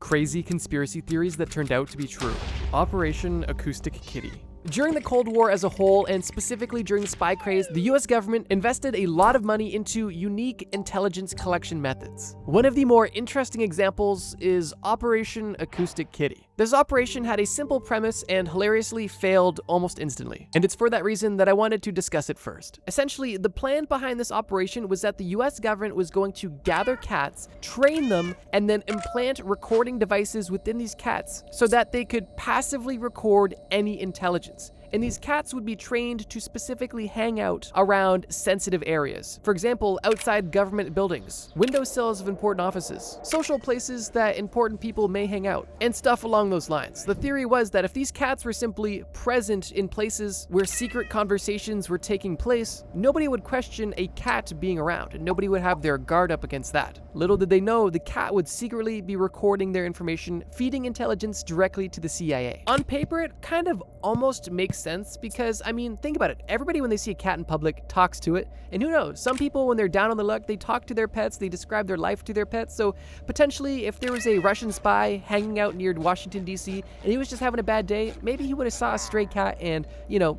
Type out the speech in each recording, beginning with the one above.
crazy conspiracy theories that turned out to be true. Operation Acoustic Kitty. During the Cold War as a whole, and specifically during the spy craze, the US government invested a lot of money into unique intelligence collection methods. One of the more interesting examples is Operation Acoustic Kitty. This operation had a simple premise and hilariously failed almost instantly. And it's for that reason that I wanted to discuss it first. Essentially, the plan behind this operation was that the US government was going to gather cats, train them, and then implant recording devices within these cats so that they could passively record any intelligence. And these cats would be trained to specifically hang out around sensitive areas. For example, outside government buildings, windowsills of important offices, social places that important people may hang out, and stuff along those lines. The theory was that if these cats were simply present in places where secret conversations were taking place, nobody would question a cat being around, and nobody would have their guard up against that. Little did they know, the cat would secretly be recording their information, feeding intelligence directly to the CIA. On paper, it kind of almost makes sense because, I mean, think about it. Everybody, when they see a cat in public, talks to it. And who knows? Some people, when they're down on the luck, they talk to their pets, they describe their life to their pets. So potentially, if there was a Russian spy hanging out near Washington, D.C., and he was just having a bad day, maybe he would have saw a stray cat and,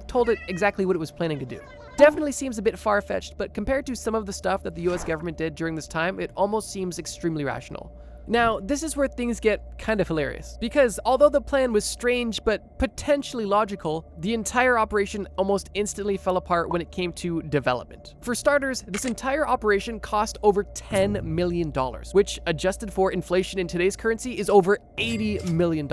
told it exactly what it was planning to do. Definitely seems a bit far-fetched, but compared to some of the stuff that the US government did during this time, it almost seems extremely rational. Now, this is where things get kind of hilarious, because although the plan was strange but potentially logical, the entire operation almost instantly fell apart when it came to development. For starters, this entire operation cost over $10 million, which adjusted for inflation in today's currency is over $80 million.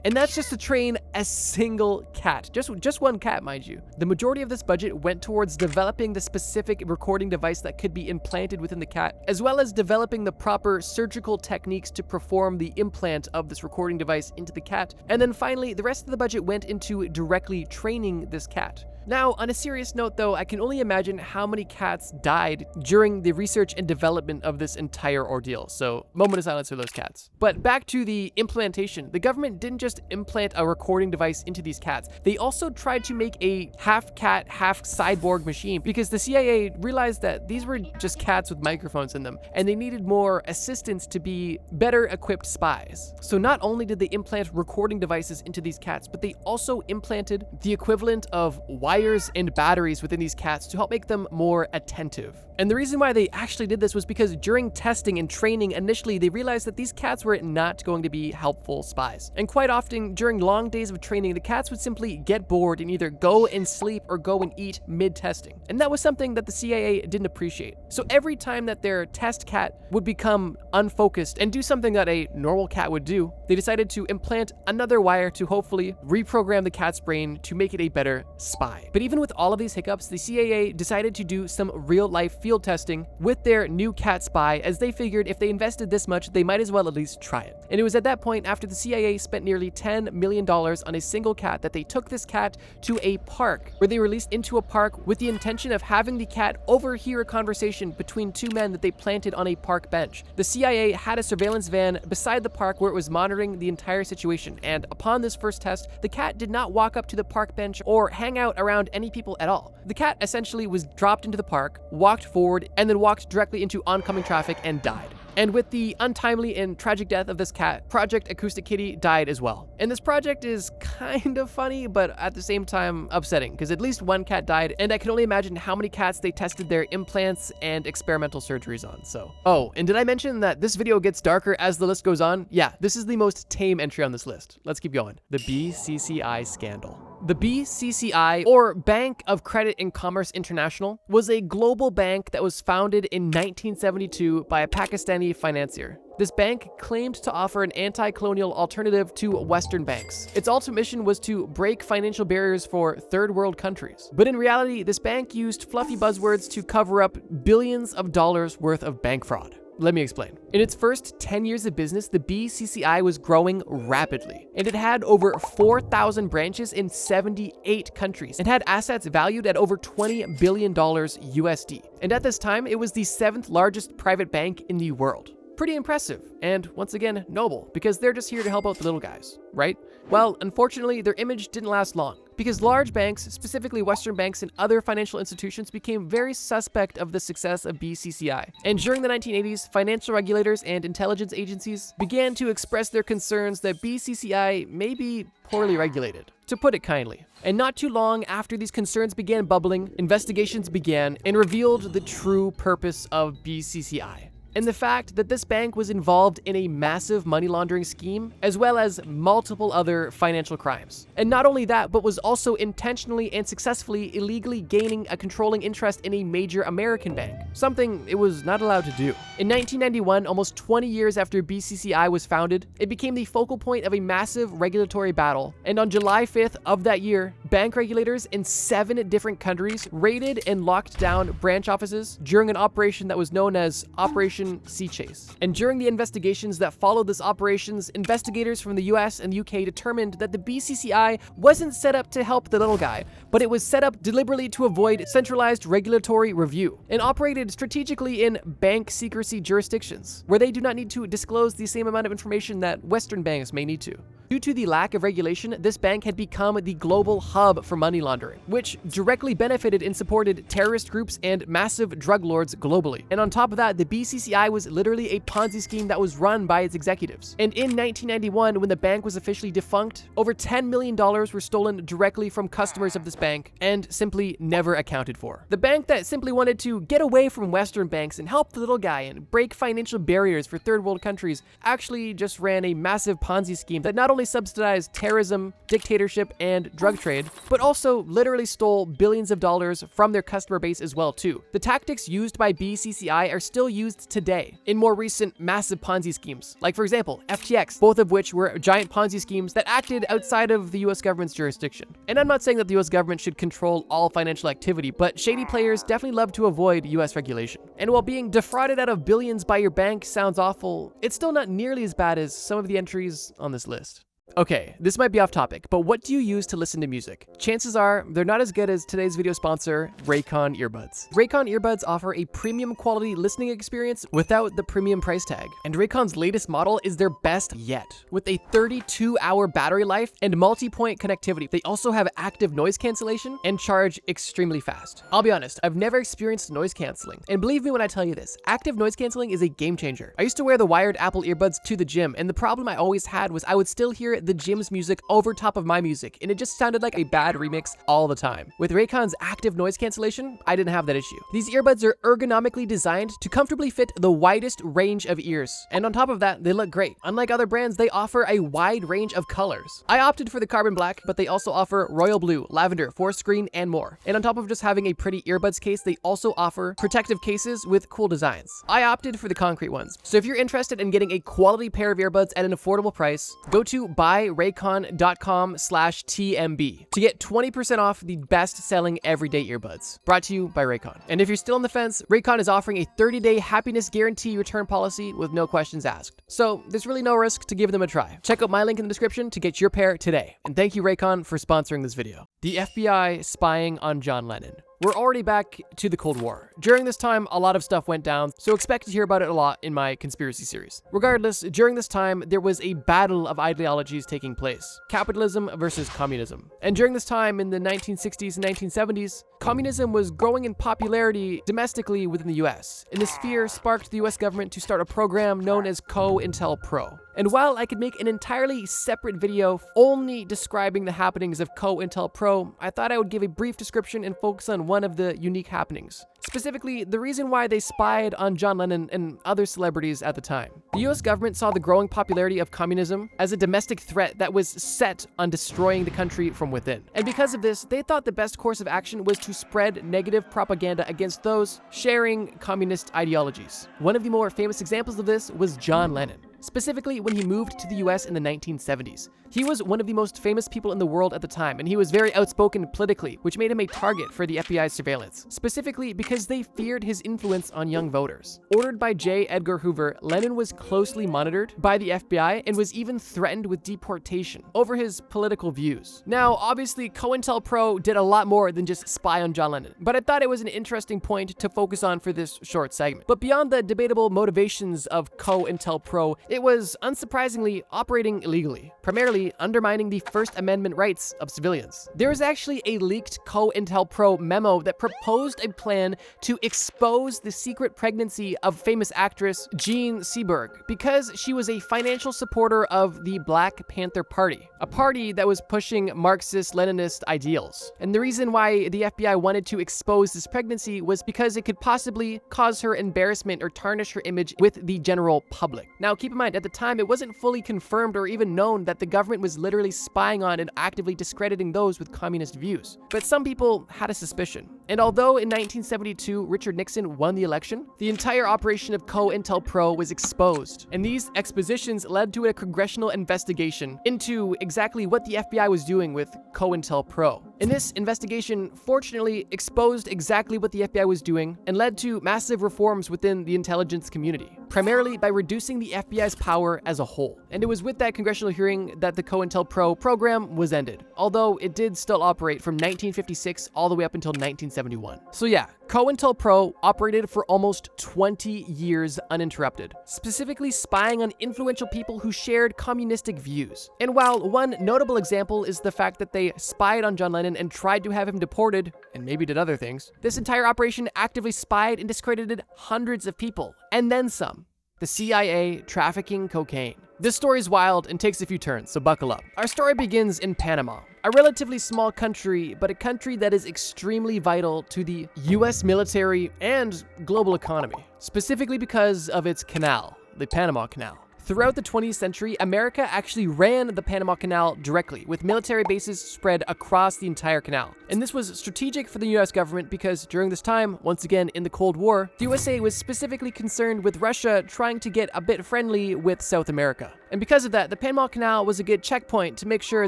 And that's just to train a single cat, just one cat, mind you. The majority of this budget went towards developing the specific recording device that could be implanted within the cat, as well as developing the proper surgical techniques to perform the implant of this recording device into the cat. And then finally, the rest of the budget went into directly training this cat. Now, on a serious note though, I can only imagine how many cats died during the research and development of this entire ordeal. So, moment of silence for those cats. But back to the implantation. The government didn't just implant a recording device into these cats. They also tried to make a half cat, half cyborg machine because the CIA realized that these were just cats with microphones in them and they needed more assistants to be better equipped spies. So not only did they implant recording devices into these cats, but they also implanted the equivalent of wires and batteries within these cats to help make them more attentive. And the reason why they actually did this was because during testing and training, initially they realized that these cats were not going to be helpful spies. And quite often during long days of training, the cats would simply get bored and either go and sleep or go and eat mid-testing. And that was something that the CIA didn't appreciate. So every time that their test cat would become unfocused and do something that a normal cat would do, they decided to implant another wire to hopefully reprogram the cat's brain to make it a better spy. But even with all of these hiccups, the CIA decided to do some real-life field testing with their new cat spy, as they figured if they invested this much, they might as well at least try it. And it was at that point, after the CIA spent nearly $10 million on a single cat, that they took this cat to a park, where they released into a park with the intention of having the cat overhear a conversation between two men that they planted on a park bench. The CIA had a surveillance van beside the park where it was monitoring the entire situation, and upon this first test, the cat did not walk up to the park bench or hang out around any people at all. The cat essentially was dropped into the park, walked forward, and then walked directly into oncoming traffic and died. And with the untimely and tragic death of this cat, Project Acoustic Kitty died as well. And this project is kind of funny, but at the same time upsetting, because at least one cat died, and I can only imagine how many cats they tested their implants and experimental surgeries on, so. Oh, and did I mention that this video gets darker as the list goes on? Yeah, this is the most tame entry on this list. Let's keep going. The BCCI Scandal. The BCCI, or Bank of Credit and Commerce International, was a global bank that was founded in 1972 by a Pakistani financier. This bank claimed to offer an anti-colonial alternative to Western banks. Its ultimate mission was to break financial barriers for third world countries. But in reality, this bank used fluffy buzzwords to cover up billions of dollars worth of bank fraud. Let me explain. In its first 10 years of business, the BCCI was growing rapidly, and it had over 4,000 branches in 78 countries and had assets valued at over $20 billion USD. And at this time, it was the 7th largest private bank in the world. Pretty impressive, and once again, noble, because they're just here to help out the little guys, right? Well, unfortunately, their image didn't last long, because large banks, specifically Western banks and other financial institutions, became very suspect of the success of BCCI. And during the 1980s, financial regulators and intelligence agencies began to express their concerns that BCCI may be poorly regulated, to put it kindly. And not too long after these concerns began bubbling, investigations began and revealed the true purpose of BCCI. And the fact that this bank was involved in a massive money laundering scheme, as well as multiple other financial crimes. And not only that, but was also intentionally and successfully illegally gaining a controlling interest in a major American bank, something it was not allowed to do. In 1991, almost 20 years after BCCI was founded, it became the focal point of a massive regulatory battle. And on July 5th of that year, bank regulators in 7 different countries raided and locked down branch offices during an operation that was known as Operation Sea Chase. And during the investigations that followed this operations, investigators from the US and the UK determined that the BCCI wasn't set up to help the little guy, but it was set up deliberately to avoid centralized regulatory review and operated strategically in bank secrecy jurisdictions, where they do not need to disclose the same amount of information that Western banks may need to. Due to the lack of regulation, this bank had become the global hub for money laundering, which directly benefited and supported terrorist groups and massive drug lords globally. And on top of that, the BCCI was literally a Ponzi scheme that was run by its executives. And in 1991, when the bank was officially defunct, over $10 million were stolen directly from customers of this bank and simply never accounted for. The bank that simply wanted to get away from Western banks and help the little guy and break financial barriers for third world countries actually just ran a massive Ponzi scheme that not only subsidized terrorism, dictatorship, and drug trade, but also literally stole billions of dollars from their customer base as well too. The tactics used by BCCI are still used today in more recent massive Ponzi schemes, like for example, FTX, both of which were giant Ponzi schemes that acted outside of the US government's jurisdiction. And I'm not saying that the US government should control all financial activity, but shady players definitely love to avoid US regulation. And while being defrauded out of billions by your bank sounds awful, it's still not nearly as bad as some of the entries on this list. Okay, this might be off topic, but what do you use to listen to music? Chances are they're not as good as today's video sponsor, Raycon earbuds. Raycon earbuds offer a premium quality listening experience without the premium price tag. And Raycon's latest model is their best yet. With a 32-hour battery life and multi-point connectivity, they also have active noise cancellation and charge extremely fast. I'll be honest, I've never experienced noise canceling. And believe me when I tell you this, active noise canceling is a game changer. I used to wear the wired Apple earbuds to the gym, and the problem I always had was I would still hear the gym's music over top of my music, and it just sounded like a bad remix all the time. With Raycon's active noise cancellation, I didn't have that issue. These earbuds are ergonomically designed to comfortably fit the widest range of ears, and on top of that, they look great. Unlike other brands, they offer a wide range of colors. I opted for the carbon black, but they also offer royal blue, lavender, forest green, and more. And on top of just having a pretty earbuds case, they also offer protective cases with cool designs. I opted for the concrete ones. So if you're interested in getting a quality pair of earbuds at an affordable price, go to buyraycon.com/TMB to get 20% off the best-selling everyday earbuds. Brought to you by Raycon. And if you're still on the fence, Raycon is offering a 30-day happiness guarantee return policy with no questions asked. So there's really no risk to give them a try. Check out my link in the description to get your pair today. And thank you, Raycon, for sponsoring this video. The FBI spying on John Lennon. We're already back to the Cold War. During this time, a lot of stuff went down, so expect to hear about it a lot in my conspiracy series. Regardless, during this time, there was a battle of ideologies taking place. Capitalism versus communism. And during this time, in the 1960s and 1970s, communism was growing in popularity domestically within the US, and this fear sparked the US government to start a program known as COINTELPRO. And while I could make an entirely separate video only describing the happenings of COINTELPRO, I thought I would give a brief description and focus on one of the unique happenings. Specifically, the reason why they spied on John Lennon and other celebrities at the time. The US government saw the growing popularity of communism as a domestic threat that was set on destroying the country from within. And because of this, they thought the best course of action was to spread negative propaganda against those sharing communist ideologies. One of the more famous examples of this was John Lennon. specifically when he moved to the US in the 1970s. He was one of the most famous people in the world at the time, and he was very outspoken politically, which made him a target for the FBI's surveillance, specifically because they feared his influence on young voters. Ordered by J. Edgar Hoover, Lennon was closely monitored by the FBI and was even threatened with deportation over his political views. Now, obviously, COINTELPRO did a lot more than just spy on John Lennon, but I thought it was an interesting point to focus on for this short segment. But beyond the debatable motivations of COINTELPRO, it was unsurprisingly operating illegally, primarily undermining the First Amendment rights of civilians. There was actually a leaked COINTELPRO memo that proposed a plan to expose the secret pregnancy of famous actress Jean Seberg because she was a financial supporter of the Black Panther Party, a party that was pushing Marxist-Leninist ideals. And the reason why the FBI wanted to expose this pregnancy was because it could possibly cause her embarrassment or tarnish her image with the general public. Now, keep in mind, at the time, it wasn't fully confirmed or even known that the government was literally spying on and actively discrediting those with communist views. But some people had a suspicion. And although in 1972, Richard Nixon won the election, the entire operation of COINTELPRO was exposed. And these expositions led to a congressional investigation into exactly what the FBI was doing with COINTELPRO. And this investigation, fortunately, exposed exactly what the FBI was doing and led to massive reforms within the intelligence community, primarily by reducing the FBI's power as a whole. And it was with that congressional hearing that the COINTELPRO program was ended, although it did still operate from 1956 all the way up until 1971. So yeah, COINTELPRO operated for almost 20 years uninterrupted, specifically spying on influential people who shared communistic views. And while one notable example is the fact that they spied on John Lennon and tried to have him deported, and maybe did other things, this entire operation actively spied and discredited hundreds of people, and then some. The CIA trafficking cocaine. This story is wild and takes a few turns, so buckle up. Our story begins in Panama, a relatively small country, but a country that is extremely vital to the US military and global economy, specifically because of its canal, the Panama Canal. Throughout the 20th century, America actually ran the Panama Canal directly, with military bases spread across the entire canal. And this was strategic for the US government because during this time, once again in the Cold War, the USA was specifically concerned with Russia trying to get a bit friendly with South America. And because of that, the Panama Canal was a good checkpoint to make sure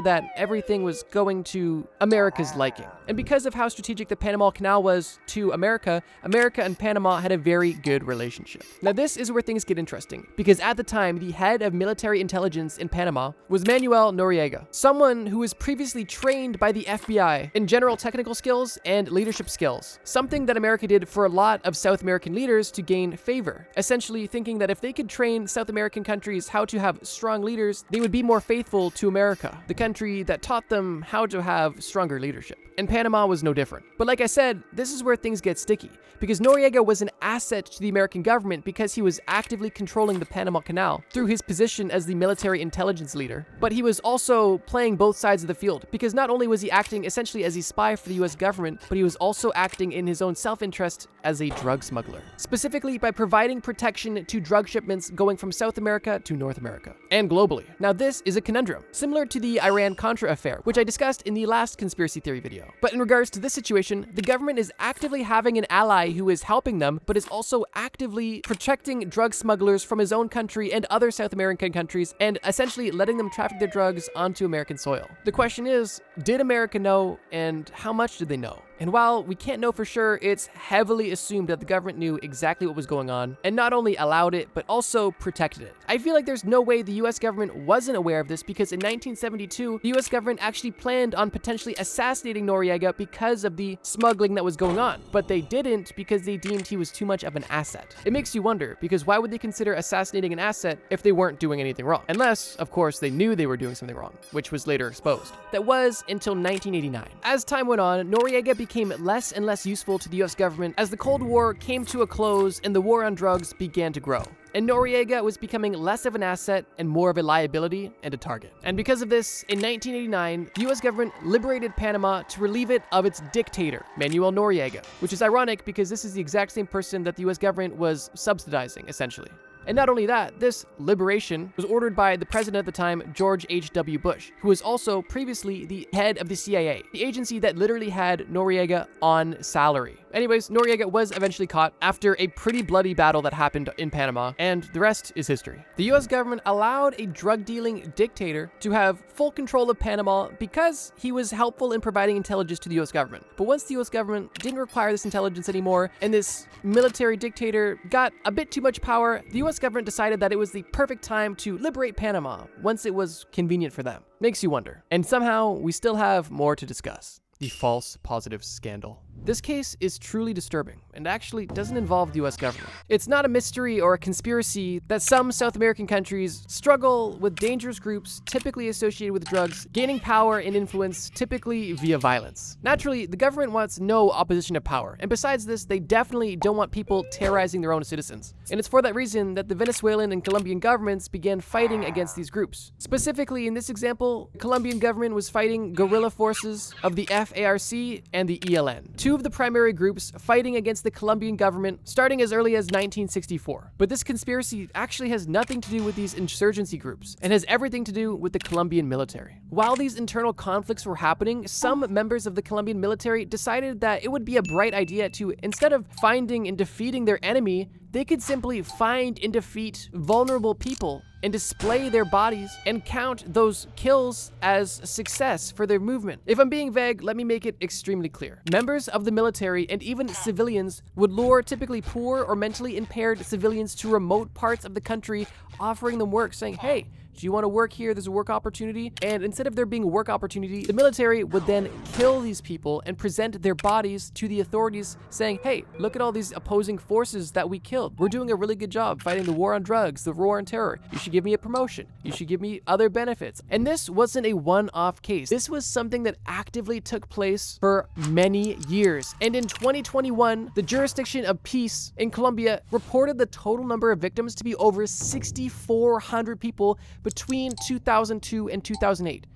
that everything was going to America's liking. And because of how strategic the Panama Canal was to America, America and Panama had a very good relationship. Now this is where things get interesting, because at the time, the head of military intelligence in Panama was Manuel Noriega, someone who was previously trained by the FBI in general technical skills and leadership skills, something that America did for a lot of South American leaders to gain favor, essentially thinking that if they could train South American countries how to have strong leaders, they would be more faithful to America, the country that taught them how to have stronger leadership. And Panama was no different. But like I said, this is where things get sticky, because Noriega was an asset to the American government because he was actively controlling the Panama Canal through his position as the military intelligence leader. But he was also playing both sides of the field, because not only was he acting essentially as a spy for the US government, but he was also acting in his own self-interest as a drug smuggler, specifically by providing protection to drug shipments going from South America to North America, and globally. Now this is a conundrum, similar to the Iran-Contra affair, which I discussed in the last conspiracy theory video. But in regards to this situation, the government is actively having an ally who is helping them, but is also actively protecting drug smugglers from his own country and other South American countries, and essentially letting them traffic their drugs onto American soil. The question is, did America know, and how much did they know? And while we can't know for sure, it's heavily assumed that the government knew exactly what was going on, and not only allowed it, but also protected it. I feel like there's no way the US government wasn't aware of this, because in 1972, the US government actually planned on potentially assassinating Noriega because of the smuggling that was going on. But they didn't, because they deemed he was too much of an asset. It makes you wonder, because why would they consider assassinating an asset if they weren't doing anything wrong? Unless, of course, they knew they were doing something wrong, which was later exposed. That was until 1989. As time went on, Noriega became less and less useful to the US government as the Cold War came to a close and the war on drugs began to grow. And Noriega was becoming less of an asset and more of a liability and a target. And because of this, in 1989, the US government liberated Panama to relieve it of its dictator, Manuel Noriega, which is ironic because this is the exact same person that the US government was subsidizing, essentially. And not only that, this liberation was ordered by the president at the time, George H.W. Bush, who was also previously the head of the CIA, the agency that literally had Noriega on salary. Anyways, Noriega was eventually caught after a pretty bloody battle that happened in Panama, and the rest is history. The US government allowed a drug-dealing dictator to have full control of Panama because he was helpful in providing intelligence to the US government. But once the US government didn't require this intelligence anymore, and this military dictator got a bit too much power, the US government decided that it was the perfect time to liberate Panama once it was convenient for them. Makes you wonder. And somehow, we still have more to discuss. The false positives scandal. This case is truly disturbing and actually doesn't involve the US government. It's not a mystery or a conspiracy that some South American countries struggle with dangerous groups typically associated with drugs, gaining power and influence typically via violence. Naturally, the government wants no opposition of power, and besides this, they definitely don't want people terrorizing their own citizens. And it's for that reason that the Venezuelan and Colombian governments began fighting against these groups. Specifically, in this example, the Colombian government was fighting guerrilla forces of the FARC and the ELN. Two of the primary groups fighting against the Colombian government starting as early as 1964. But this conspiracy actually has nothing to do with these insurgency groups and has everything to do with the Colombian military. While these internal conflicts were happening, some members of the Colombian military decided that it would be a bright idea to, instead of finding and defeating their enemy, they could simply find and defeat vulnerable people and display their bodies and count those kills as success for their movement. If I'm being vague, let me make it extremely clear. Members of the military and even civilians would lure typically poor or mentally impaired civilians to remote parts of the country, offering them work, saying, hey, do you want to work here? There's a work opportunity. And instead of there being a work opportunity, the military would then kill these people and present their bodies to the authorities saying, hey, look at all these opposing forces that we killed. We're doing a really good job fighting the war on drugs, the war on terror. You should give me a promotion. You should give me other benefits. And this wasn't a one-off case. This was something that actively took place for many years. And in 2021, the jurisdiction of peace in Colombia reported the total number of victims to be over 6,400 people between 2002 and 2008,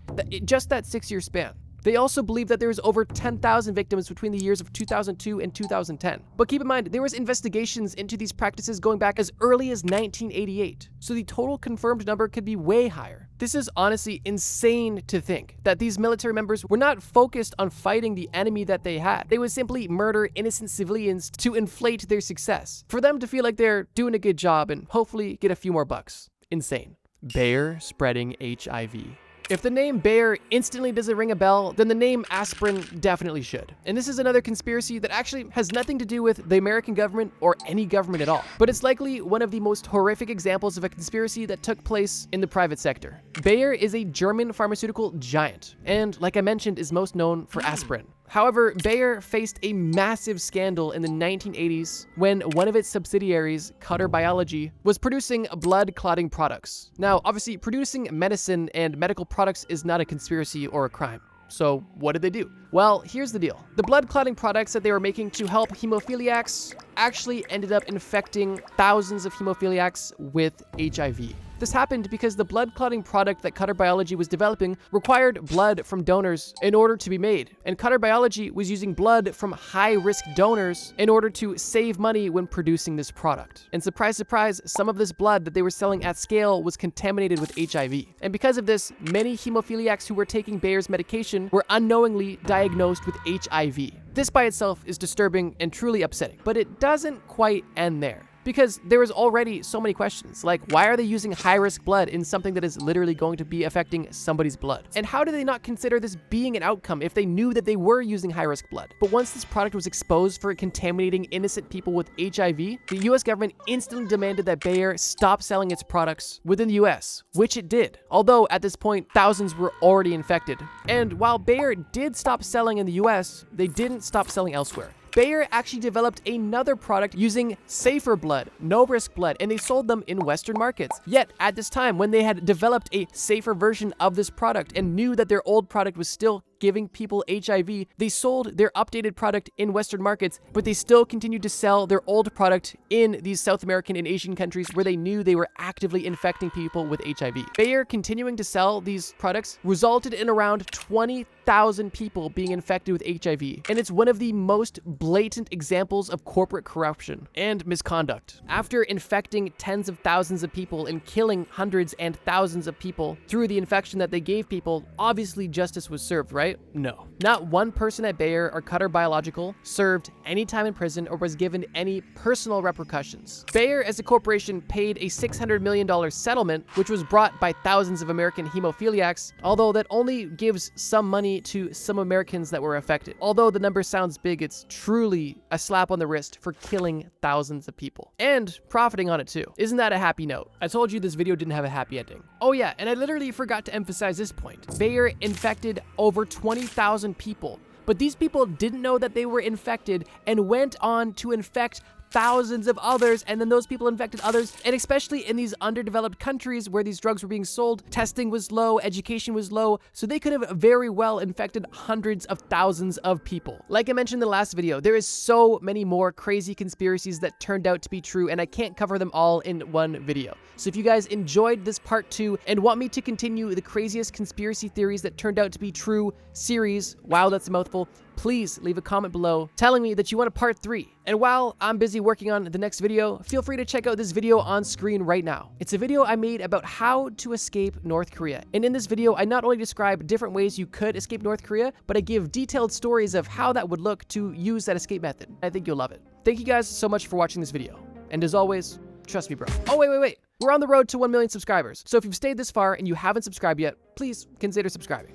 just that 6-year span. They also believe that there was over 10,000 victims between the years of 2002 and 2010. But keep in mind, there was investigations into these practices going back as early as 1988, so the total confirmed number could be way higher. This is honestly insane to think that these military members were not focused on fighting the enemy that they had. They would simply murder innocent civilians to inflate their success, for them to feel like they're doing a good job and hopefully get a few more bucks. Insane. Bayer spreading HIV. If the name Bayer instantly doesn't ring a bell, then the name aspirin definitely should. And this is another conspiracy that actually has nothing to do with the American government or any government at all. But it's likely one of the most horrific examples of a conspiracy that took place in the private sector. Bayer is a German pharmaceutical giant, and like I mentioned, is most known for aspirin. However, Bayer faced a massive scandal in the 1980s when one of its subsidiaries, Cutter Biology, was producing blood clotting products. Now, obviously, producing medicine and medical products is not a conspiracy or a crime. So what did they do? Well, here's the deal. The blood clotting products that they were making to help hemophiliacs actually ended up infecting thousands of hemophiliacs with HIV. This happened because the blood clotting product that Cutter Biology was developing required blood from donors in order to be made. And Cutter Biology was using blood from high-risk donors in order to save money when producing this product. And surprise, surprise, some of this blood that they were selling at scale was contaminated with HIV. And because of this, many hemophiliacs who were taking Bayer's medication were unknowingly diagnosed with HIV. This by itself is disturbing and truly upsetting, but it doesn't quite end there. Because there was already so many questions, like why are they using high-risk blood in something that is literally going to be affecting somebody's blood? And how do they not consider this being an outcome if they knew that they were using high-risk blood? But once this product was exposed for contaminating innocent people with HIV, the US government instantly demanded that Bayer stop selling its products within the US, which it did. Although at this point, thousands were already infected. And while Bayer did stop selling in the US, they didn't stop selling elsewhere. Bayer actually developed another product using safer blood, no-risk blood, and they sold them in Western markets. Yet, at this time, when they had developed a safer version of this product and knew that their old product was still giving people HIV, they sold their updated product in Western markets, but they still continued to sell their old product in these South American and Asian countries where they knew they were actively infecting people with HIV. Bayer continuing to sell these products resulted in around 20,000 people being infected with HIV, and it's one of the most blatant examples of corporate corruption and misconduct. After infecting tens of thousands of people and killing hundreds and thousands of people through the infection that they gave people, obviously justice was served, right? No. Not one person at Bayer or Cutter Biological served any time in prison or was given any personal repercussions. Bayer as a corporation paid a $600 million settlement, which was brought by thousands of American hemophiliacs, although that only gives some money to some Americans that were affected. Although the number sounds big, it's truly a slap on the wrist for killing thousands of people and profiting on it too. Isn't that a happy note? I told you this video didn't have a happy ending. Oh yeah, and I literally forgot to emphasize this point. Bayer infected over 20,000 people, but these people didn't know that they were infected and went on to infect thousands of others, and then those people infected others. And especially in these underdeveloped countries where these drugs were being sold, testing was low, education was low, so they could have very well infected hundreds of thousands of people. Like I mentioned in the last video, there is so many more crazy conspiracies that turned out to be true, and I can't cover them all in one video. So if you guys enjoyed this part 2 and want me to continue the craziest conspiracy theories that turned out to be true series, wow, that's a mouthful, please leave a comment below telling me that you want a part 3. And while I'm busy working on the next video, feel free to check out this video on screen right now. It's a video I made about how to escape North Korea. And in this video, I not only describe different ways you could escape North Korea, but I give detailed stories of how that would look to use that escape method. I think you'll love it. Thank you guys so much for watching this video. And as always, trust me, bro. Oh, wait. We're on the road to 1 million subscribers. So if you've stayed this far and you haven't subscribed yet, please consider subscribing.